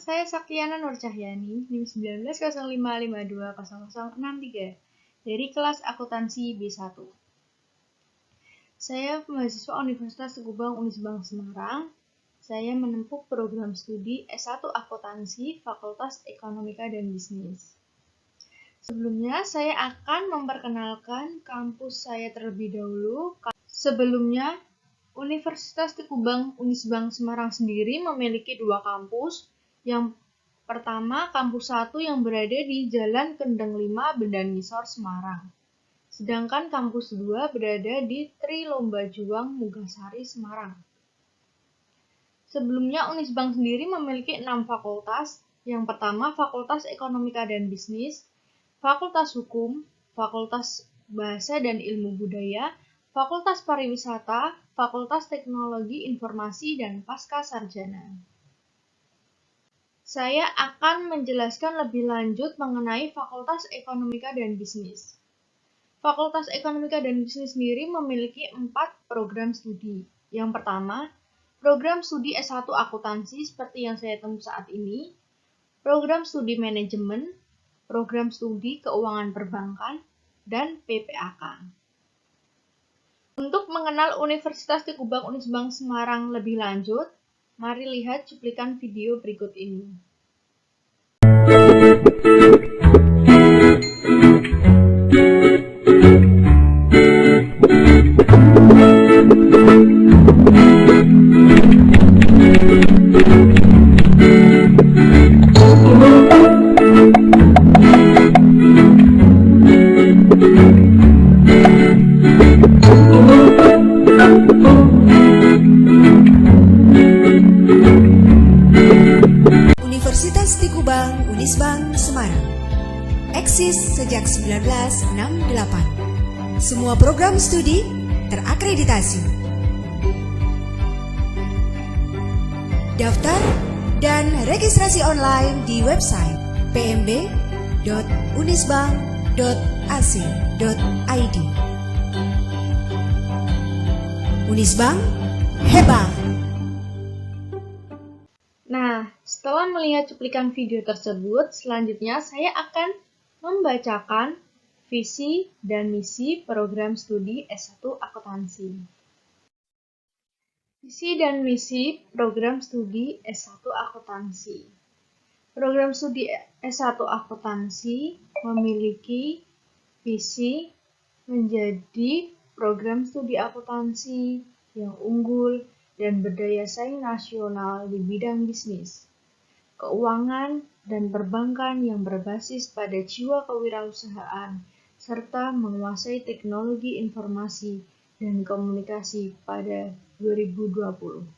saya Saktiana Nur Cahyani, NIM 1905520063 dari kelas akuntansi B1. Saya mahasiswa Universitas Teguh Bang Unisbank Semarang. Saya menempuh program studi S1 Akuntansi Fakultas Ekonomika dan Bisnis. Sebelumnya, saya akan memperkenalkan kampus saya terlebih dahulu. Sebelumnya, Universitas Teguh Bang Unisbank Semarang sendiri memiliki dua kampus. Yang pertama, kampus 1 yang berada di Jalan Kendeng 5, Bendan Ngisor, Semarang. Sedangkan kampus 2 berada di Tri Lomba Juang, Mugasari, Semarang. Sebelumnya, Unisbank sendiri memiliki 6 fakultas. Yang pertama, Fakultas Ekonomika dan Bisnis, Fakultas Hukum, Fakultas Bahasa dan Ilmu Budaya, Fakultas Pariwisata, Fakultas Teknologi Informasi, dan Pasca Sarjana. Saya akan menjelaskan lebih lanjut mengenai Fakultas Ekonomika dan Bisnis. Fakultas Ekonomika dan Bisnis sendiri memiliki 4 program studi. Yang pertama, program studi S1 Akuntansi seperti yang saya tempuh saat ini, program studi Manajemen, program studi Keuangan Perbankan, dan PPAK. Untuk mengenal Universitas Teguh Bang Unisbank Semarang lebih lanjut, mari lihat cuplikan video berikut ini. Universitas Teguh Bang Unisbank Semarang eksis sejak 1968. Semua program studi terakreditasi. Daftar dan registrasi online di website pmb.unisbank.ac.id. Unisbank hebat. Nah, setelah melihat cuplikan video tersebut, selanjutnya saya akan membacakan visi dan misi program studi S1 Akuntansi. Visi dan misi program studi S1 Akuntansi. Program studi S1 Akuntansi memiliki visi menjadi program studi akuntansi yang unggul dan berdaya saing nasional di bidang bisnis, keuangan, dan perbankan yang berbasis pada jiwa kewirausahaan, serta menguasai teknologi informasi dan komunikasi pada 2020.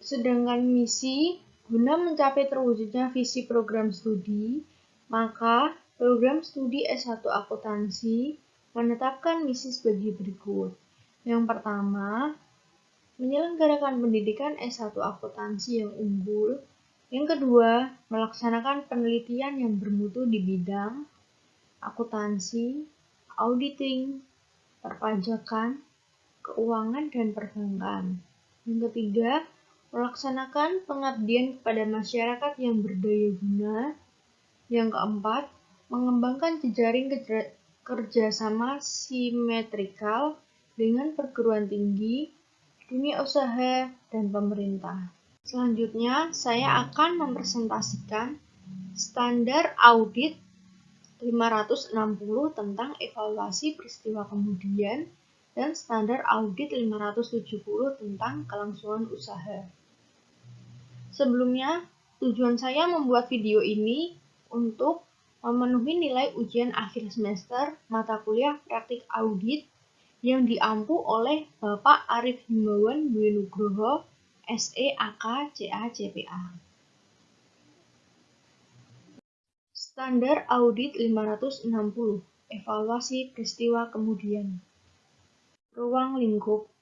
Sedangkan misi, guna mencapai terwujudnya visi program studi, maka program studi S1 Akuntansi menetapkan misi sebagai berikut. Yang pertama, menyelenggarakan pendidikan S1 Akuntansi yang unggul. Yang kedua, melaksanakan penelitian yang bermutu di bidang akuntansi, auditing, perpajakan, keuangan, dan perbankan. Yang ketiga, melaksanakan pengabdian kepada masyarakat yang berdaya guna. Yang keempat, mengembangkan jejaring kerjasama simetrikal dengan perguruan tinggi, dunia usaha, dan pemerintah. Selanjutnya, saya akan mempresentasikan standar audit 560 tentang evaluasi peristiwa kemudian dan standar audit 570 tentang kelangsungan usaha. Sebelumnya, tujuan saya membuat video ini untuk memenuhi nilai ujian akhir semester mata kuliah praktik audit yang diampu oleh Bapak Arif Himawan Dwi Nugroho, SEAK CA-CPA. Standar Audit 560, Evaluasi Peristiwa Kemudian. Ruang lingkup.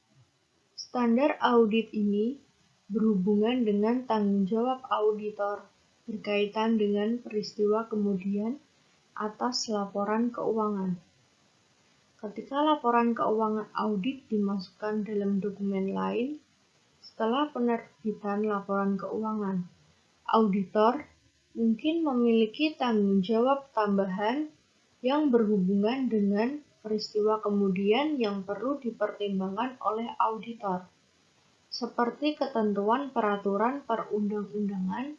Standar audit ini berhubungan dengan tanggung jawab auditor berkaitan dengan peristiwa kemudian atas laporan keuangan. Ketika laporan keuangan audit dimasukkan dalam dokumen lain, setelah penerbitan laporan keuangan auditor mungkin memiliki tanggung jawab tambahan yang berhubungan dengan peristiwa kemudian yang perlu dipertimbangkan oleh auditor, seperti ketentuan peraturan perundang-undangan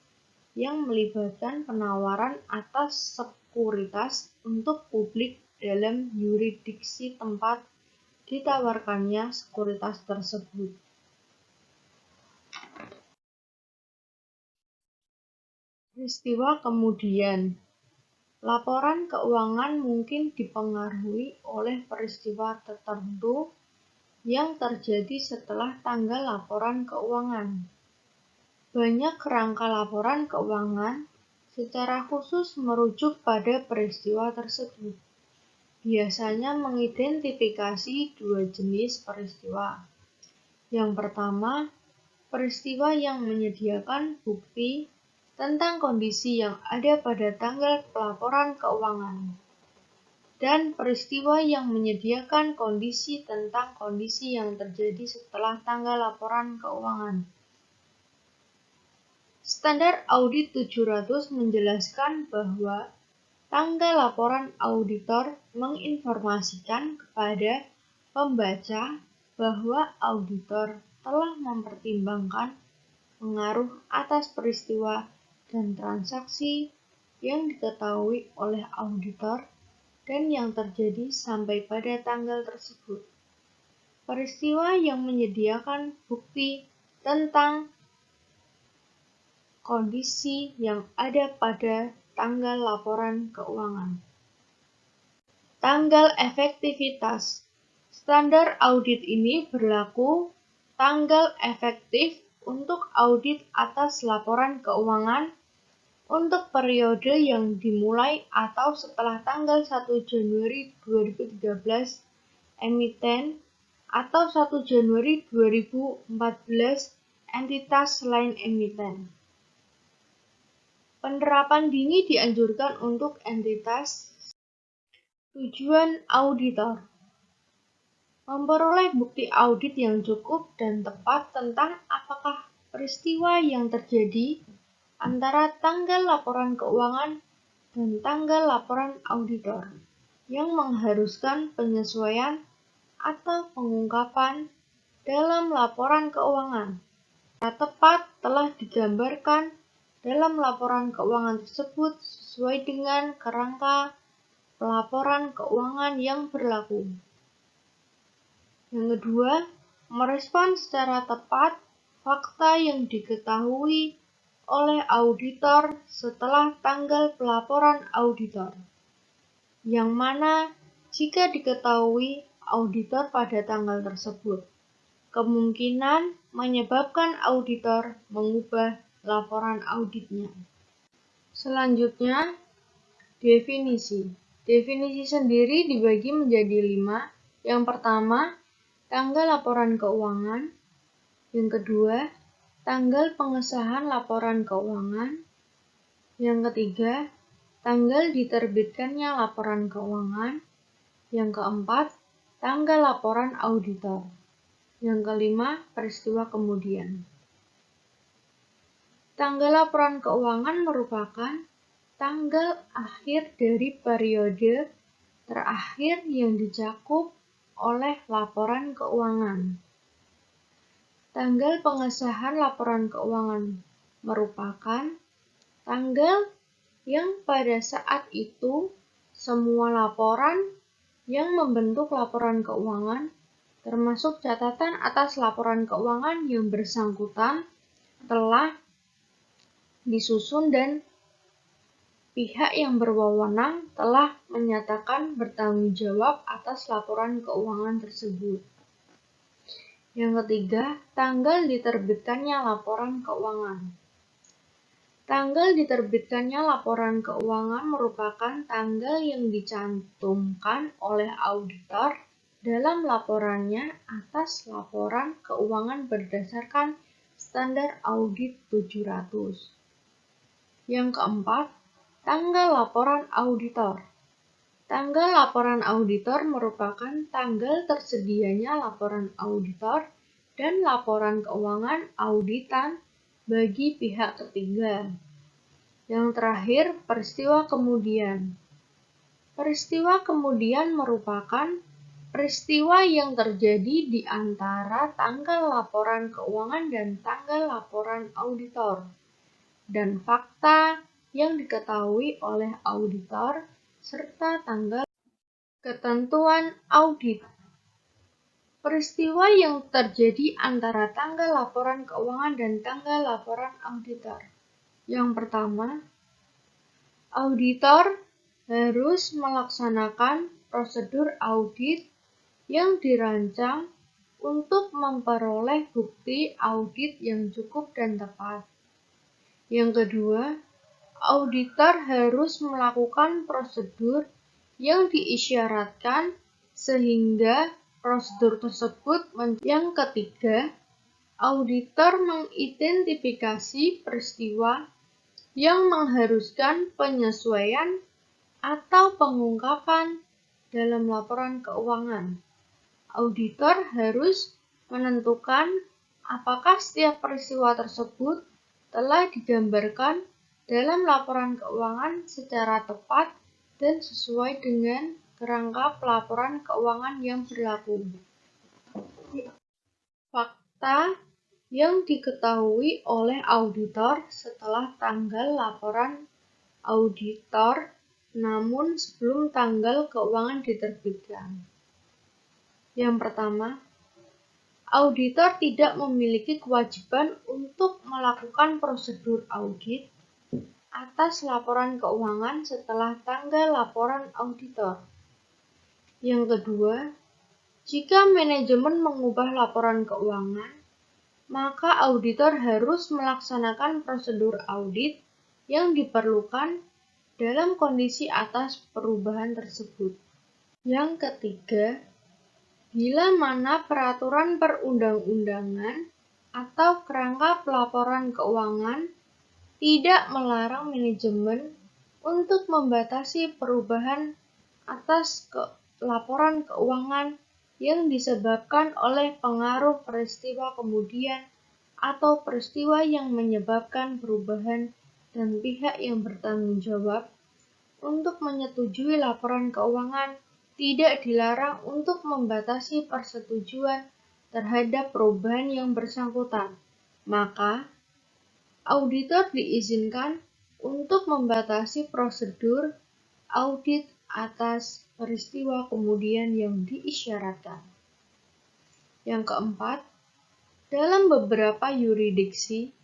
yang melibatkan penawaran atas sekuritas untuk publik dalam yurisdiksi tempat ditawarkannya sekuritas tersebut. Peristiwa kemudian. Laporan keuangan mungkin dipengaruhi oleh peristiwa tertentu yang terjadi setelah tanggal laporan keuangan. Banyak kerangka laporan keuangan secara khusus merujuk pada peristiwa tersebut. Biasanya mengidentifikasi dua jenis peristiwa. Yang pertama, peristiwa yang menyediakan bukti tentang kondisi yang ada pada tanggal pelaporan keuangan, dan peristiwa yang menyediakan kondisi tentang kondisi yang terjadi setelah tanggal laporan keuangan. Standar Audit 700 menjelaskan bahwa tanggal laporan auditor menginformasikan kepada pembaca bahwa auditor telah mempertimbangkan pengaruh atas peristiwa dan transaksi yang diketahui oleh auditor dan yang terjadi sampai pada tanggal tersebut. Peristiwa yang menyediakan bukti tentang kondisi yang ada pada tanggal laporan keuangan. Tanggal efektivitas. Standar audit ini berlaku tanggal efektif untuk audit atas laporan keuangan untuk periode yang dimulai atau setelah tanggal 1 Januari 2013 emiten atau 1 Januari 2014 entitas selain emiten. Penerapan dini dianjurkan untuk entitas. Tujuan auditor: memperoleh bukti audit yang cukup dan tepat tentang apakah peristiwa yang terjadi antara tanggal laporan keuangan dan tanggal laporan auditor yang mengharuskan penyesuaian atau pengungkapan dalam laporan keuangan. Secara tepat telah digambarkan dalam laporan keuangan tersebut sesuai dengan kerangka pelaporan keuangan yang berlaku. Yang kedua, merespon secara tepat fakta yang diketahui oleh auditor setelah tanggal pelaporan auditor, yang mana jika diketahui auditor pada tanggal tersebut, kemungkinan menyebabkan auditor mengubah laporan auditnya. Selanjutnya, definisi. Definisi sendiri dibagi menjadi 5. Yang pertama, tanggal laporan keuangan. Yang kedua, tanggal pengesahan laporan keuangan. Yang ketiga, tanggal diterbitkannya laporan keuangan. Yang keempat, tanggal laporan auditor. Yang kelima, peristiwa kemudian. Tanggal laporan keuangan merupakan tanggal akhir dari periode terakhir yang dicakup oleh laporan keuangan. Tanggal pengesahan laporan keuangan merupakan tanggal yang pada saat itu semua laporan yang membentuk laporan keuangan, termasuk catatan atas laporan keuangan yang bersangkutan, telah disusun dan pihak yang berwenang telah menyatakan bertanggung jawab atas laporan keuangan tersebut. Yang ketiga, tanggal diterbitkannya laporan keuangan. Tanggal diterbitkannya laporan keuangan merupakan tanggal yang dicantumkan oleh auditor dalam laporannya atas laporan keuangan berdasarkan Standar Audit 700. Yang keempat, tanggal laporan auditor. Tanggal laporan auditor merupakan tanggal tersedianya laporan auditor dan laporan keuangan auditan bagi pihak ketiga. Yang terakhir, peristiwa kemudian. Peristiwa kemudian merupakan peristiwa yang terjadi di antara tanggal laporan keuangan dan tanggal laporan auditor, dan fakta yang diketahui oleh auditor serta tanggal ketentuan audit. Peristiwa yang terjadi antara tanggal laporan keuangan dan tanggal laporan auditor. Yang pertama, auditor harus melaksanakan prosedur audit yang dirancang untuk memperoleh bukti audit yang cukup dan tepat. Yang kedua, auditor harus melakukan prosedur yang diisyaratkan sehingga prosedur tersebut. Yang ketiga, auditor mengidentifikasi peristiwa yang mengharuskan penyesuaian atau pengungkapan dalam laporan keuangan. Auditor harus menentukan apakah setiap peristiwa tersebut telah digambarkan dalam laporan keuangan secara tepat dan sesuai dengan kerangka pelaporan keuangan yang berlaku. Fakta yang diketahui oleh auditor setelah tanggal laporan auditor namun sebelum tanggal keuangan diterbitkan. Yang pertama, auditor tidak memiliki kewajiban untuk melakukan prosedur audit atas laporan keuangan setelah tanggal laporan auditor. Yang kedua, jika manajemen mengubah laporan keuangan, maka auditor harus melaksanakan prosedur audit yang diperlukan dalam kondisi atas perubahan tersebut. Yang ketiga, bila mana peraturan perundang-undangan atau kerangka pelaporan keuangan tidak melarang manajemen untuk membatasi perubahan atas laporan keuangan yang disebabkan oleh pengaruh peristiwa kemudian atau peristiwa yang menyebabkan perubahan, dan pihak yang bertanggung jawab untuk menyetujui laporan keuangan tidak dilarang untuk membatasi persetujuan terhadap perubahan yang bersangkutan. Maka, auditor diizinkan untuk membatasi prosedur audit atas peristiwa kemudian yang diisyaratkan. Yang keempat, dalam beberapa yurisdiksi,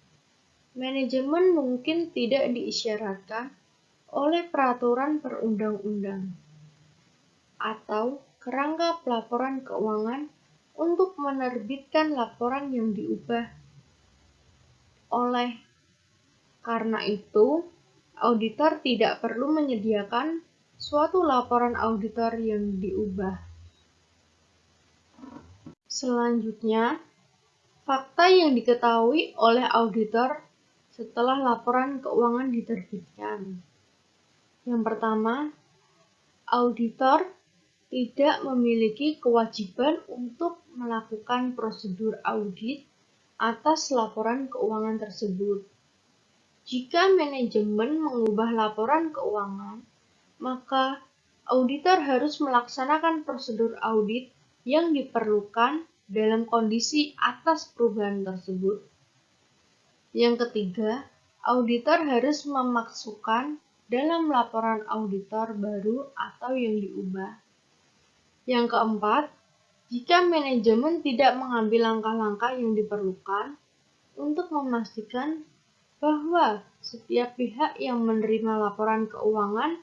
manajemen mungkin tidak diisyaratkan oleh peraturan perundang-undang atau kerangka pelaporan keuangan untuk menerbitkan laporan yang diubah. Oleh karena itu, auditor tidak perlu menyediakan suatu laporan auditor yang diubah. Selanjutnya, fakta yang diketahui oleh auditor setelah laporan keuangan diterbitkan. Yang pertama, auditor tidak memiliki kewajiban untuk melakukan prosedur audit atas laporan keuangan tersebut. Jika manajemen mengubah laporan keuangan, maka auditor harus melaksanakan prosedur audit yang diperlukan dalam kondisi atas perubahan tersebut. Yang ketiga, auditor harus memasukkan dalam laporan auditor baru atau yang diubah. Yang keempat, jika manajemen tidak mengambil langkah-langkah yang diperlukan untuk memastikan bahwa setiap pihak yang menerima laporan keuangan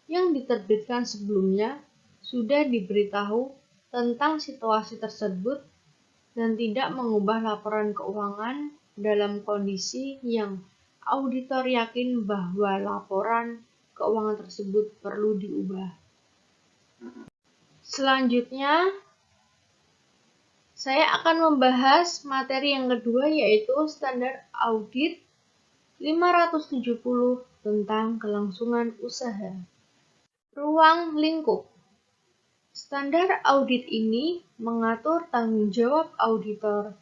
yang diterbitkan sebelumnya sudah diberitahu tentang situasi tersebut dan tidak mengubah laporan keuangan dalam kondisi yang auditor yakin bahwa laporan keuangan tersebut perlu diubah. Selanjutnya, saya akan membahas materi yang kedua, yaitu standar audit 570 tentang kelangsungan usaha. Ruang lingkup. Standar audit ini mengatur tanggung jawab auditor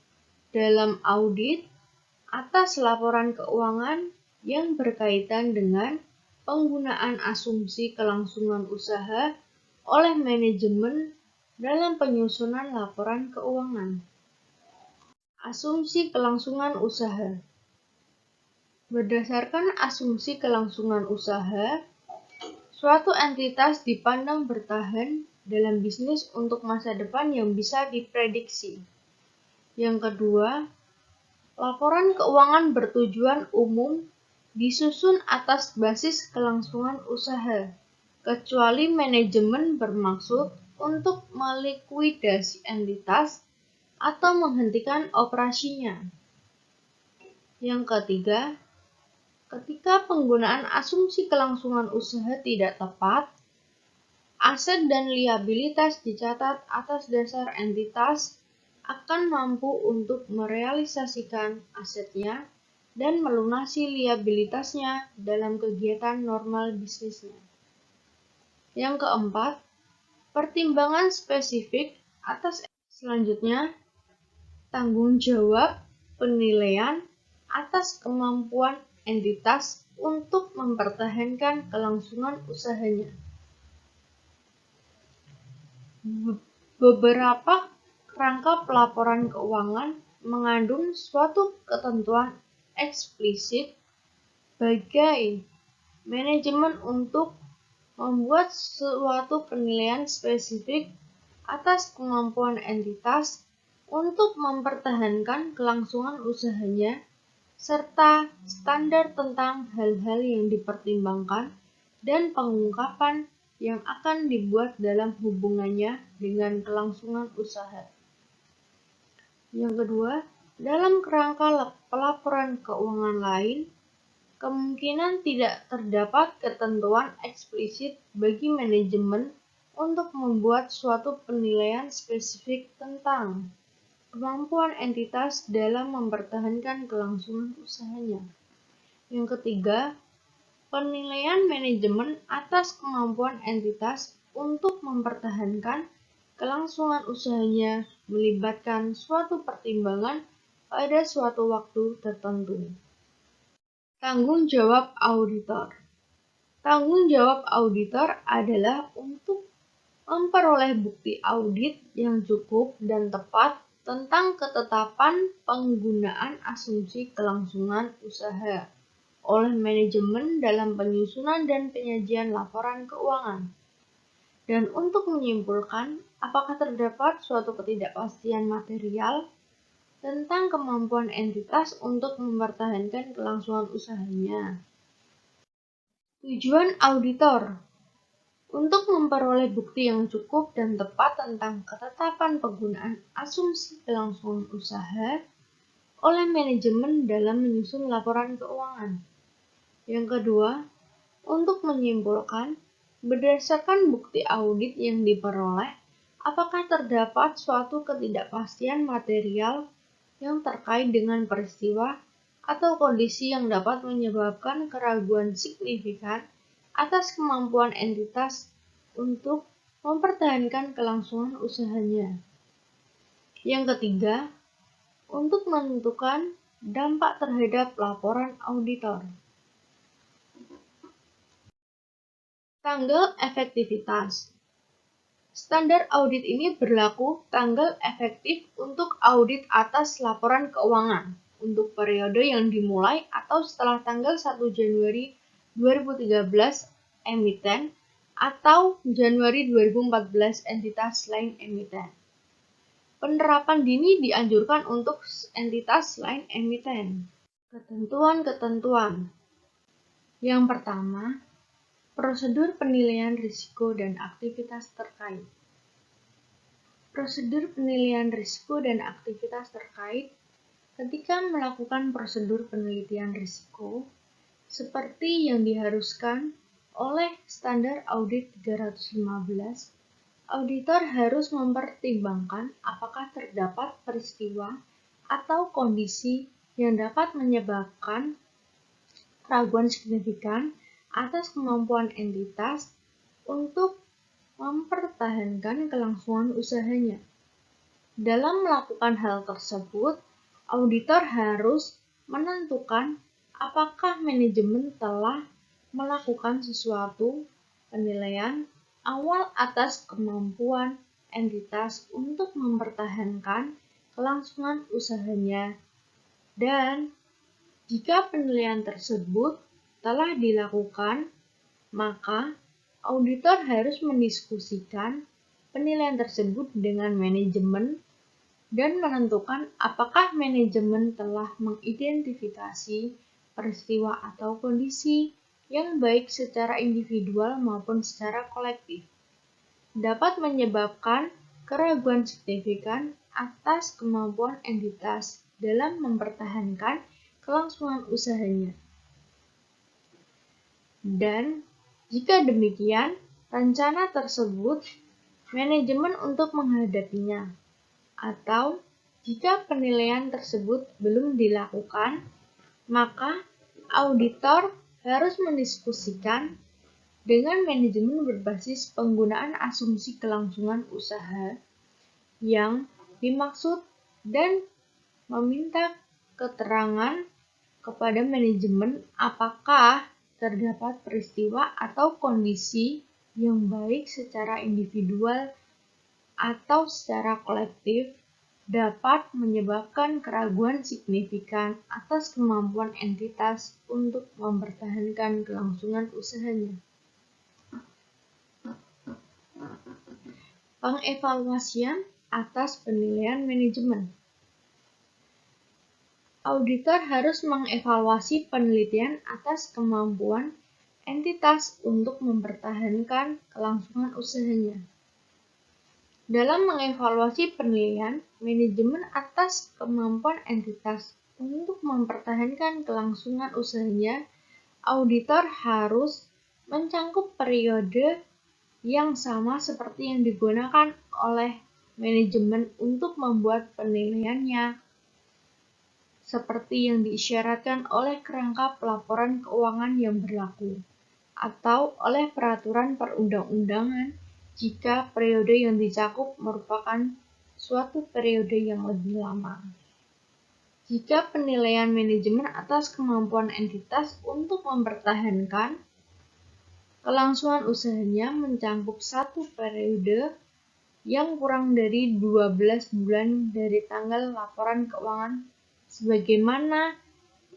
dalam audit atas laporan keuangan yang berkaitan dengan penggunaan asumsi kelangsungan usaha oleh manajemen dalam penyusunan laporan keuangan. Asumsi kelangsungan usaha. Berdasarkan asumsi kelangsungan usaha, suatu entitas dipandang bertahan dalam bisnis untuk masa depan yang bisa diprediksi. Yang kedua, laporan keuangan bertujuan umum disusun atas basis kelangsungan usaha, kecuali manajemen bermaksud untuk melikuidasi entitas atau menghentikan operasinya. Yang ketiga, ketika penggunaan asumsi kelangsungan usaha tidak tepat, aset dan liabilitas dicatat atas dasar entitas akan mampu untuk merealisasikan asetnya dan melunasi liabilitasnya dalam kegiatan normal bisnisnya. Yang keempat, pertimbangan spesifik atas selanjutnya, tanggung jawab penilaian atas kemampuan entitas untuk mempertahankan kelangsungan usahanya. Beberapa kerangka pelaporan keuangan mengandung suatu ketentuan eksplisit bagi manajemen untuk membuat suatu penilaian spesifik atas kemampuan entitas untuk mempertahankan kelangsungan usahanya, serta standar tentang hal-hal yang dipertimbangkan dan pengungkapan yang akan dibuat dalam hubungannya dengan kelangsungan usaha. Yang kedua, dalam kerangka pelaporan keuangan lain, kemungkinan tidak terdapat ketentuan eksplisit bagi manajemen untuk membuat suatu penilaian spesifik tentang kemampuan entitas dalam mempertahankan kelangsungan usahanya. Yang ketiga, penilaian manajemen atas kemampuan entitas untuk mempertahankan kelangsungan usahanya melibatkan suatu pertimbangan pada suatu waktu tertentu. Tanggung jawab auditor. Tanggung jawab auditor adalah untuk memperoleh bukti audit yang cukup dan tepat tentang ketetapan penggunaan asumsi kelangsungan usaha oleh manajemen dalam penyusunan dan penyajian laporan keuangan, dan untuk menyimpulkan apakah terdapat suatu ketidakpastian material tentang kemampuan entitas untuk mempertahankan kelangsungan usahanya. Tujuan auditor untuk memperoleh bukti yang cukup dan tepat tentang ketetapan penggunaan asumsi kelangsungan usaha oleh manajemen dalam menyusun laporan keuangan. Yang kedua, untuk menyimpulkan berdasarkan bukti audit yang diperoleh, apakah terdapat suatu ketidakpastian material yang terkait dengan peristiwa atau kondisi yang dapat menyebabkan keraguan signifikan atas kemampuan entitas untuk mempertahankan kelangsungan usahanya. Yang ketiga, untuk menentukan dampak terhadap laporan auditor. Tanggal efektivitas. Standar audit ini berlaku tanggal efektif untuk audit atas laporan keuangan untuk periode yang dimulai atau setelah tanggal 1 Januari 2013 emiten atau Januari 2014 entitas lain emiten. Penerapan dini dianjurkan untuk entitas lain emiten. Ketentuan-ketentuan. Yang pertama, prosedur penilaian risiko dan aktivitas terkait. Prosedur penilaian risiko dan aktivitas terkait ketika melakukan prosedur penelitian risiko seperti yang diharuskan oleh Standar Audit 315, auditor harus mempertimbangkan apakah terdapat peristiwa atau kondisi yang dapat menyebabkan keraguan signifikan atas kemampuan entitas untuk mempertahankan kelangsungan usahanya. Dalam melakukan hal tersebut, auditor harus menentukan apakah manajemen telah melakukan sesuatu penilaian awal atas kemampuan entitas untuk mempertahankan kelangsungan usahanya, dan jika penilaian tersebut telah dilakukan, maka auditor harus mendiskusikan penilaian tersebut dengan manajemen dan menentukan apakah manajemen telah mengidentifikasi peristiwa atau kondisi yang baik secara individual maupun secara kolektif dapat menyebabkan keraguan signifikan atas kemampuan entitas dalam mempertahankan kelangsungan usahanya. Dan jika demikian, rencana tersebut manajemen untuk menghadapinya, atau jika penilaian tersebut belum dilakukan, maka auditor harus mendiskusikan dengan manajemen berbasis penggunaan asumsi kelangsungan usaha yang dimaksud dan meminta keterangan kepada manajemen apakah terdapat peristiwa atau kondisi yang baik secara individual atau secara kolektif dapat menyebabkan keraguan signifikan atas kemampuan entitas untuk mempertahankan kelangsungan usahanya. Pengevaluasian atas penilaian manajemen. Auditor harus mengevaluasi penelitian atas kemampuan entitas untuk mempertahankan kelangsungan usahanya. Dalam mengevaluasi penilaian manajemen atas kemampuan entitas untuk mempertahankan kelangsungan usahanya, auditor harus mencangkup periode yang sama seperti yang digunakan oleh manajemen untuk membuat penilaiannya, seperti yang diisyaratkan oleh kerangka pelaporan keuangan yang berlaku, atau oleh peraturan perundang-undangan jika periode yang dicakup merupakan suatu periode yang lebih lama. Jika penilaian manajemen atas kemampuan entitas untuk mempertahankan kelangsungan usahanya mencangkup satu periode yang kurang dari 12 bulan dari tanggal laporan keuangan sebagaimana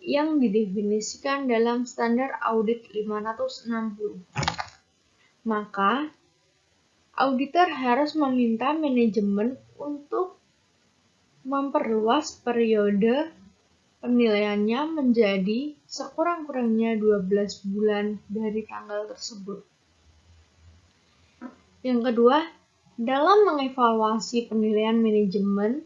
yang didefinisikan dalam standar audit 560. Maka, auditor harus meminta manajemen untuk memperluas periode penilaiannya menjadi sekurang-kurangnya 12 bulan dari tanggal tersebut. Yang kedua, dalam mengevaluasi penilaian manajemen,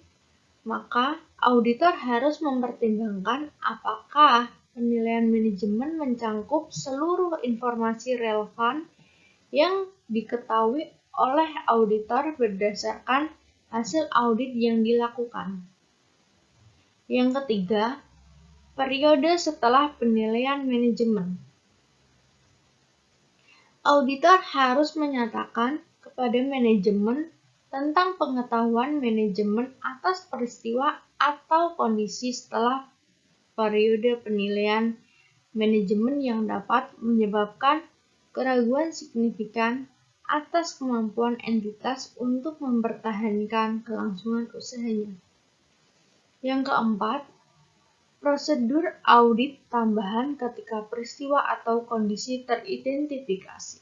maka auditor harus mempertimbangkan apakah penilaian manajemen mencangkup seluruh informasi relevan yang diketahui oleh auditor berdasarkan hasil audit yang dilakukan. Yang ketiga, periode setelah penilaian manajemen. Auditor harus menyatakan kepada manajemen tentang pengetahuan manajemen atas peristiwa atau kondisi setelah periode penilaian manajemen yang dapat menyebabkan keraguan signifikan atas kemampuan entitas untuk mempertahankan kelangsungan usahanya. Yang keempat, prosedur audit tambahan ketika peristiwa atau kondisi teridentifikasi.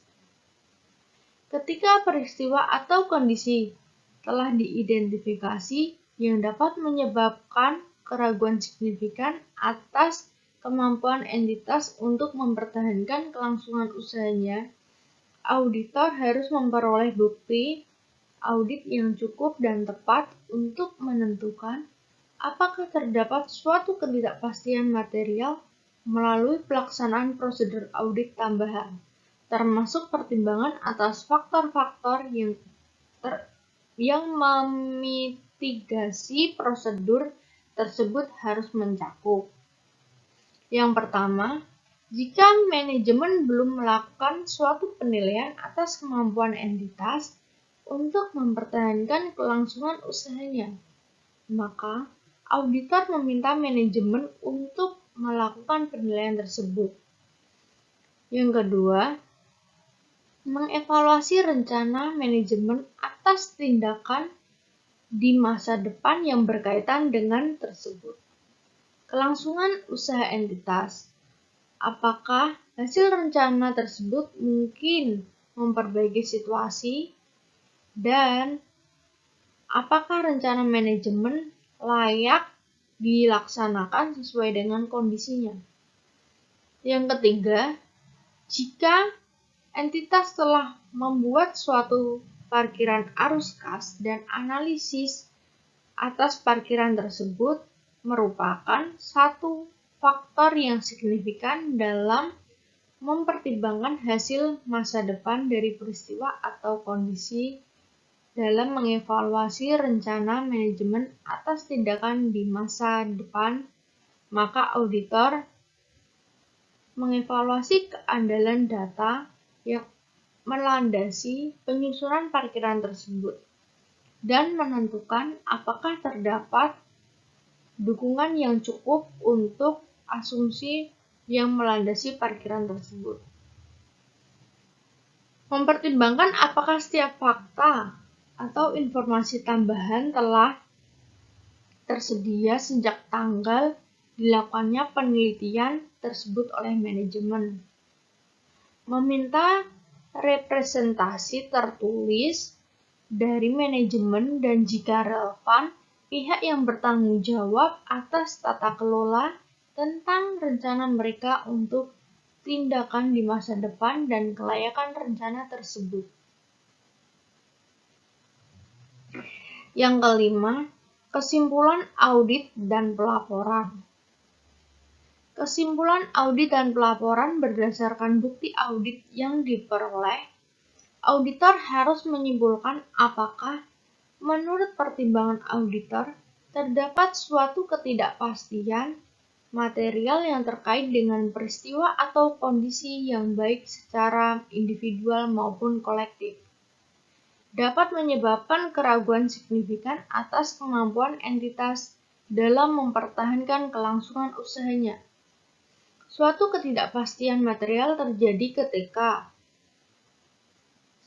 Ketika peristiwa atau kondisi telah diidentifikasi yang dapat menyebabkan keraguan signifikan atas kemampuan entitas untuk mempertahankan kelangsungan usahanya, auditor harus memperoleh bukti audit yang cukup dan tepat untuk menentukan apakah terdapat suatu ketidakpastian material melalui pelaksanaan prosedur audit tambahan, termasuk pertimbangan atas faktor-faktor yang memitigasi prosedur tersebut harus mencakup. Yang pertama, jika manajemen belum melakukan suatu penilaian atas kemampuan entitas untuk mempertahankan kelangsungan usahanya, maka auditor meminta manajemen untuk melakukan penilaian tersebut. Yang kedua, mengevaluasi rencana manajemen atas tindakan di masa depan yang berkaitan dengan tersebut. Kelangsungan usaha entitas. Apakah hasil rencana tersebut mungkin memperbaiki situasi, dan apakah rencana manajemen layak dilaksanakan sesuai dengan kondisinya? Yang ketiga, jika entitas telah membuat suatu parkiran arus kas dan analisis atas parkiran tersebut merupakan satu faktor yang signifikan dalam mempertimbangkan hasil masa depan dari peristiwa atau kondisi dalam mengevaluasi rencana manajemen atas tindakan di masa depan, maka auditor mengevaluasi keandalan data yang melandasi penyusunan parkiran tersebut dan menentukan apakah terdapat dukungan yang cukup untuk asumsi yang melandasi parkiran tersebut. Mempertimbangkan apakah setiap fakta atau informasi tambahan telah tersedia sejak tanggal dilakukannya penelitian tersebut oleh manajemen. Meminta representasi tertulis dari manajemen dan jika relevan, pihak yang bertanggung jawab atas tata kelola tentang rencana mereka untuk tindakan di masa depan dan kelayakan rencana tersebut. Yang kelima, kesimpulan audit dan pelaporan. Kesimpulan audit dan pelaporan berdasarkan bukti audit yang diperoleh. Auditor harus menyimpulkan apakah menurut pertimbangan auditor terdapat suatu ketidakpastian material yang terkait dengan peristiwa atau kondisi yang baik secara individual maupun kolektif, dapat menyebabkan keraguan signifikan atas kemampuan entitas dalam mempertahankan kelangsungan usahanya. Suatu ketidakpastian material terjadi ketika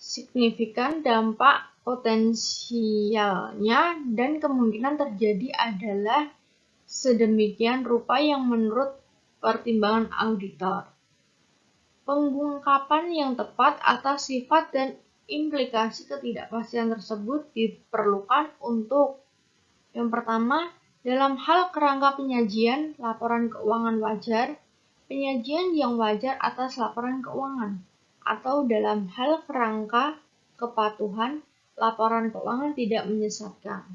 signifikan dampak potensialnya dan kemungkinan terjadi adalah sedemikian rupa yang menurut pertimbangan auditor. Pengungkapan yang tepat atas sifat dan implikasi ketidakpastian tersebut diperlukan untuk yang pertama, dalam hal kerangka penyajian laporan keuangan wajar, penyajian yang wajar atas laporan keuangan, atau dalam hal kerangka kepatuhan, laporan keuangan tidak menyesatkan.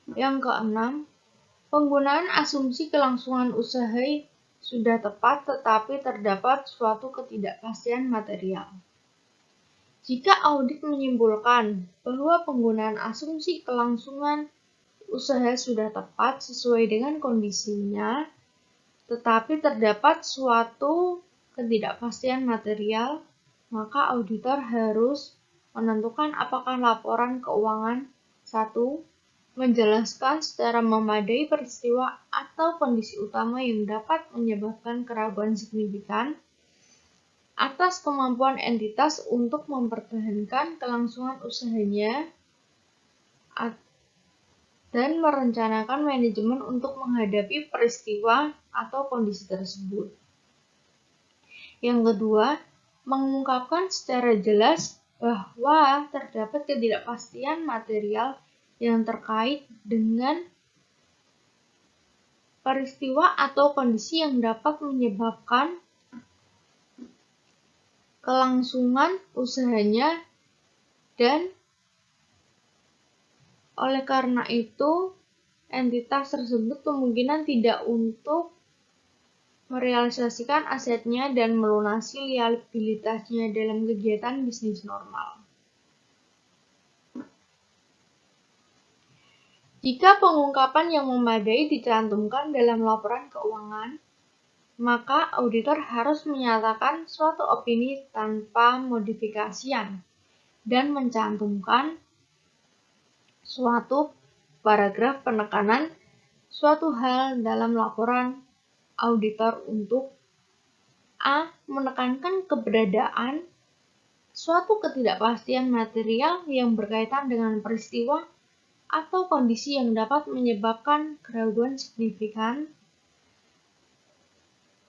Yang keenam, penggunaan asumsi kelangsungan usaha sudah tepat tetapi terdapat suatu ketidakpastian material. Jika audit menyimpulkan bahwa penggunaan asumsi kelangsungan usaha sudah tepat sesuai dengan kondisinya, tetapi terdapat suatu ketidakpastian material, maka auditor harus menentukan apakah laporan keuangan 1. Menjelaskan secara memadai peristiwa atau kondisi utama yang dapat menyebabkan keraguan signifikan atas kemampuan entitas untuk mempertahankan kelangsungan usahanya dan merencanakan manajemen untuk menghadapi peristiwa atau kondisi tersebut. Yang kedua, mengungkapkan secara jelas bahwa terdapat ketidakpastian material yang terkait dengan peristiwa atau kondisi yang dapat menyebabkan kelangsungan usahanya dan oleh karena itu entitas tersebut kemungkinan tidak untuk merealisasikan asetnya dan melunasi liabilitasnya dalam kegiatan bisnis normal. Jika pengungkapan yang memadai dicantumkan dalam laporan keuangan, maka auditor harus menyatakan suatu opini tanpa modifikasian dan mencantumkan suatu paragraf penekanan suatu hal dalam laporan auditor untuk A. Menekankan keberadaan suatu ketidakpastian material yang berkaitan dengan peristiwa atau kondisi yang dapat menyebabkan keraguan signifikan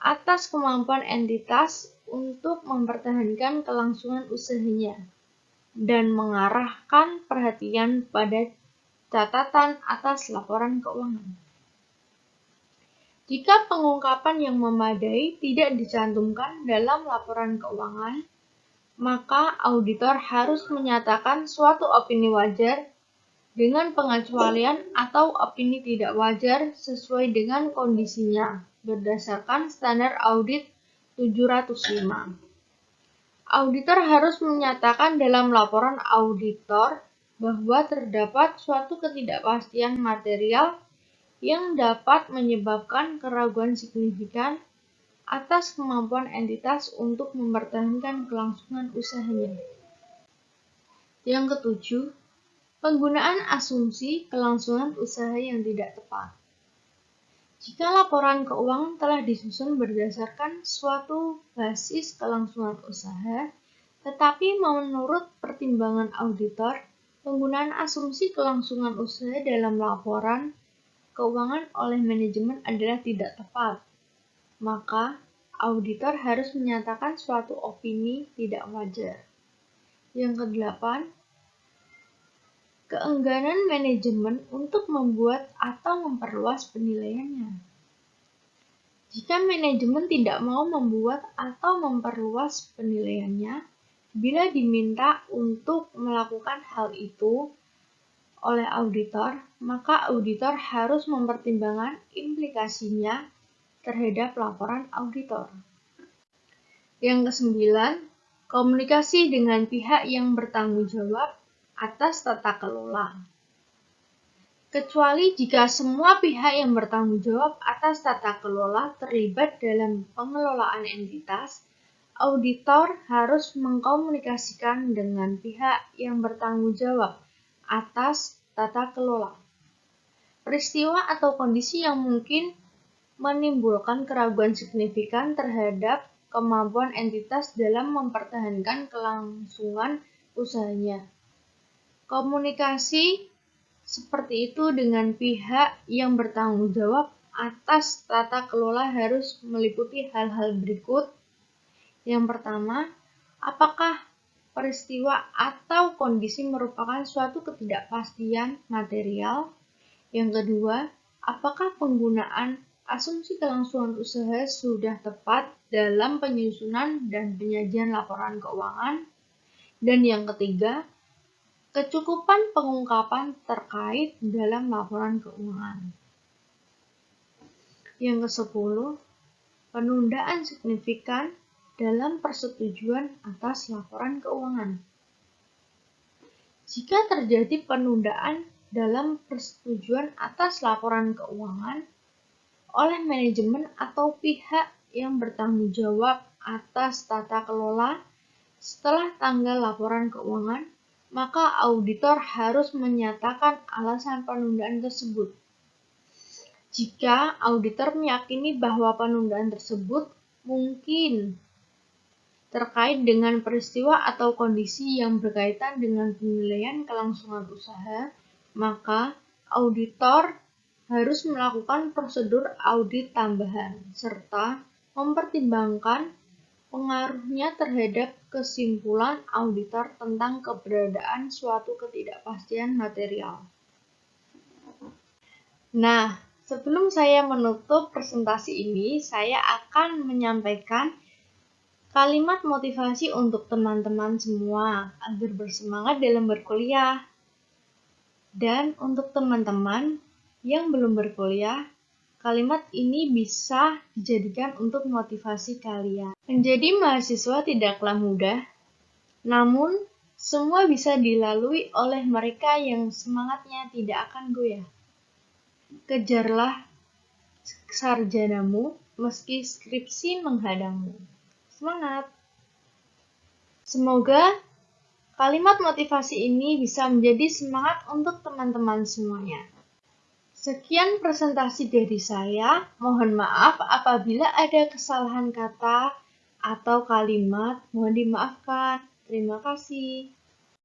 atas kemampuan entitas untuk mempertahankan kelangsungan usahanya dan mengarahkan perhatian pada catatan atas laporan keuangan. Jika pengungkapan yang memadai tidak dicantumkan dalam laporan keuangan, maka auditor harus menyatakan suatu opini wajar dengan pengecualian atau opini tidak wajar sesuai dengan kondisinya berdasarkan standar audit 705. Auditor harus menyatakan dalam laporan auditor bahwa terdapat suatu ketidakpastian material yang dapat menyebabkan keraguan signifikan atas kemampuan entitas untuk mempertahankan kelangsungan usahanya. Yang ketujuh, penggunaan asumsi kelangsungan usaha yang tidak tepat. Jika laporan keuangan telah disusun berdasarkan suatu basis kelangsungan usaha, tetapi menurut pertimbangan auditor, penggunaan asumsi kelangsungan usaha dalam laporan keuangan oleh manajemen adalah tidak tepat, maka auditor harus menyatakan suatu opini tidak wajar. Yang kedelapan, keengganan manajemen untuk membuat atau memperluas penilaiannya. Jika manajemen tidak mau membuat atau memperluas penilaiannya, bila diminta untuk melakukan hal itu oleh auditor, maka auditor harus mempertimbangkan implikasinya terhadap laporan auditor. Yang kesembilan, komunikasi dengan pihak yang bertanggung jawab atas tata kelola. Kecuali jika semua pihak yang bertanggung jawab atas tata kelola terlibat dalam pengelolaan entitas, auditor harus mengkomunikasikan dengan pihak yang bertanggung jawab atas tata kelola. Peristiwa atau kondisi yang mungkin menimbulkan keraguan signifikan terhadap kemampuan entitas dalam mempertahankan kelangsungan usahanya. Komunikasi seperti itu dengan pihak yang bertanggung jawab atas tata kelola harus meliputi hal-hal berikut. Yang pertama, apakah peristiwa atau kondisi merupakan suatu ketidakpastian material? Yang kedua, apakah penggunaan asumsi kelangsungan usaha sudah tepat dalam penyusunan dan penyajian laporan keuangan? Dan yang ketiga, kecukupan pengungkapan terkait dalam laporan keuangan. Yang ke-10, penundaan signifikan dalam persetujuan atas laporan keuangan. Jika terjadi penundaan dalam persetujuan atas laporan keuangan oleh manajemen atau pihak yang bertanggung jawab atas tata kelola setelah tanggal laporan keuangan, maka auditor harus menyatakan alasan penundaan tersebut. Jika auditor meyakini bahwa penundaan tersebut mungkin terkait dengan peristiwa atau kondisi yang berkaitan dengan penilaian kelangsungan usaha, maka auditor harus melakukan prosedur audit tambahan serta mempertimbangkan pengaruhnya terhadap kesimpulan auditor tentang keberadaan suatu ketidakpastian material. Nah, sebelum saya menutup presentasi ini, saya akan menyampaikan kalimat motivasi untuk teman-teman semua agar bersemangat dalam berkuliah. Dan untuk teman-teman yang belum berkuliah, kalimat ini bisa dijadikan untuk motivasi kalian. Menjadi mahasiswa tidaklah mudah, namun semua bisa dilalui oleh mereka yang semangatnya tidak akan goyah. Kejarlah sarjanamu meski skripsi menghadangmu. Semangat! Semoga kalimat motivasi ini bisa menjadi semangat untuk teman-teman semuanya. Sekian presentasi dari saya. Mohon maaf apabila ada kesalahan kata atau kalimat. Mohon dimaafkan. Terima kasih.